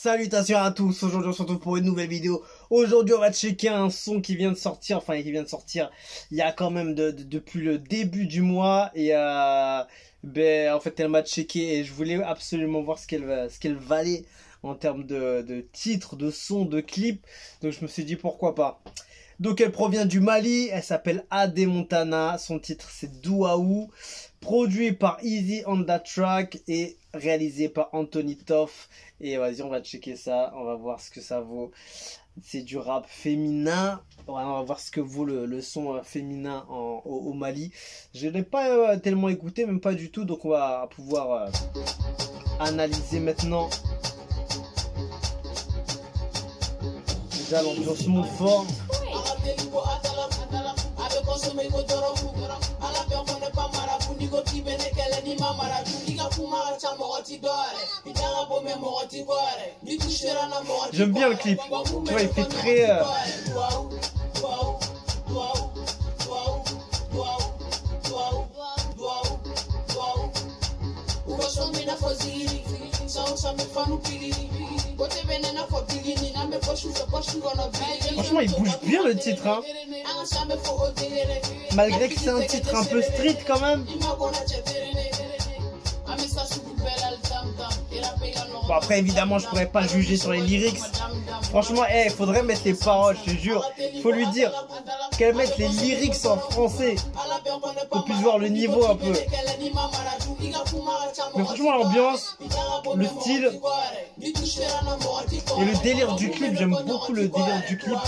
Salutations à tous, aujourd'hui on se retrouve pour une nouvelle vidéo. Aujourd'hui on va checker un son qui vient de sortir, il y a quand même depuis le début du mois. Et en fait elle m'a checké et je voulais absolument voir ce qu'elle valait en termes de titre, de son, de clip. Donc je me suis dit pourquoi pas. Donc elle provient du Mali, elle s'appelle Adé Montana, son titre c'est Douaou, produit par Easy on that track et réalisé par Anthony Toff. Et vas-y, on va checker ça, on va voir ce que ça vaut. C'est du rap féminin, on va voir ce que vaut le son féminin au Mali. Je n'ai pas tellement écouté, même pas du tout, donc on va pouvoir analyser maintenant. Déjà l'ambiance monte fort. J'aime bien le clip, tu vois, il fait très franchement il bouge bien le titre hein. Malgré que c'est un titre un peu street quand même. Bon après évidemment je pourrais pas juger sur les lyrics. Franchement il faudrait mettre les paroles, je te jure. Faut lui dire qu'elle mette les lyrics en français, qu'on puisse voir le niveau un peu. Mais franchement l'ambiance, le style et le délire du clip, j'aime beaucoup le délire du clip.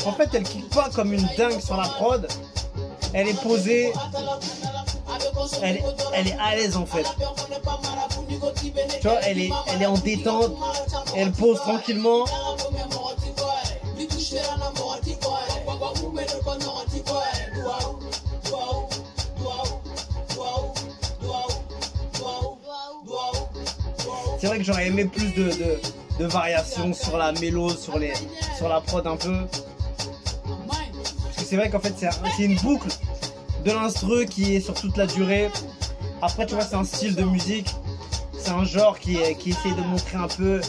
En fait, elle kick pas comme une dingue sur la prod. Elle est posée. Elle est à l'aise en fait. Tu vois, elle est en détente. Elle pose tranquillement. C'est vrai que j'aurais aimé plus de variations sur la mélo, sur la prod un peu. Parce que c'est vrai qu'en fait c'est une boucle de l'instru qui est sur toute la durée. Après tu vois c'est un style de musique, c'est un genre qui essaie de montrer un peu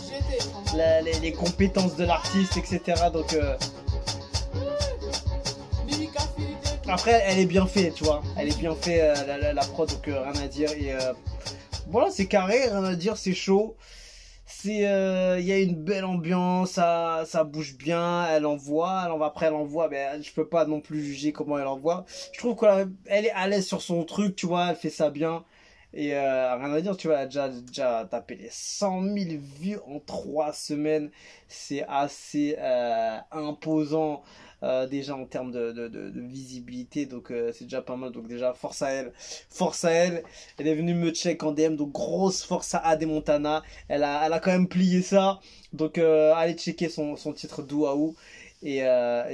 les compétences de l'artiste, etc. Donc après elle est bien faite, tu vois, elle est bien faite la prod, donc rien à dire. Et voilà, c'est carré, rien à dire, c'est chaud. Il y a une belle ambiance, ça bouge bien, elle envoie, après elle envoie, mais je peux pas non plus juger comment elle envoie. Je trouve qu'elle est à l'aise sur son truc, tu vois, elle fait ça bien. Et rien à dire, tu vois, elle a déjà tapé les 100 000 vues en 3 semaines. C'est assez imposant déjà en termes de visibilité, donc c'est déjà pas mal. Donc déjà force à elle, elle est venue me check en DM, donc grosse force à Adé Montana. Elle a quand même plié ça, donc allez checker son titre Douaou. Et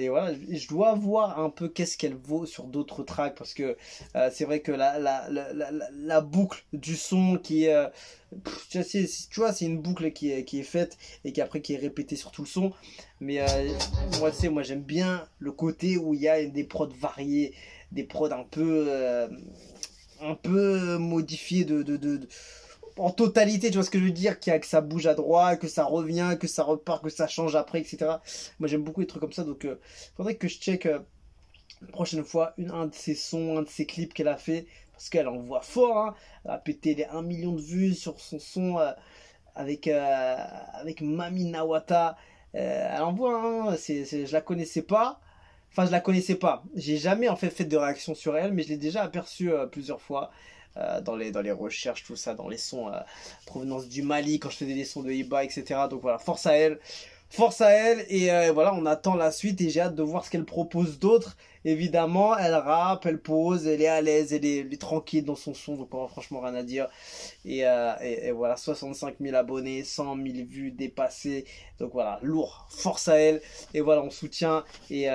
voilà, je dois voir un peu qu'est-ce qu'elle vaut sur d'autres tracks, parce que c'est vrai que la boucle du son qui est tu vois c'est une boucle qui est faite et qui après qui est répétée sur tout le son. Mais moi j'aime bien le côté où il y a des prods variés, des prods un peu modifiés en totalité, tu vois ce que je veux dire, que ça bouge à droite, que ça revient, que ça repart, que ça change après, etc. Moi j'aime beaucoup les trucs comme ça, donc faudrait que je check la prochaine fois un de ses sons, un de ses clips qu'elle a fait, parce qu'elle envoie fort, hein. Elle a pété les 1 million de vues sur son son avec Mami Nawata. Elle envoie, hein. Je la connaissais pas. Enfin, je la connaissais pas. J'ai jamais en fait de réaction sur elle, mais je l'ai déjà aperçue plusieurs fois. dans les recherches, tout ça, dans les sons provenance du Mali, quand je faisais des sons de Iba, etc. Donc voilà, force à elle. Force à elle, et voilà, on attend la suite et j'ai hâte de voir ce qu'elle propose d'autre. Évidemment, elle rappe, elle pose, elle est à l'aise, elle est tranquille dans son son, donc franchement rien à dire. Et voilà, 65 000 abonnés, 100 000 vues dépassées, donc voilà, lourd, force à elle. Et voilà, on soutient, et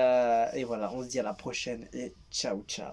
voilà, on se dit à la prochaine, et ciao ciao.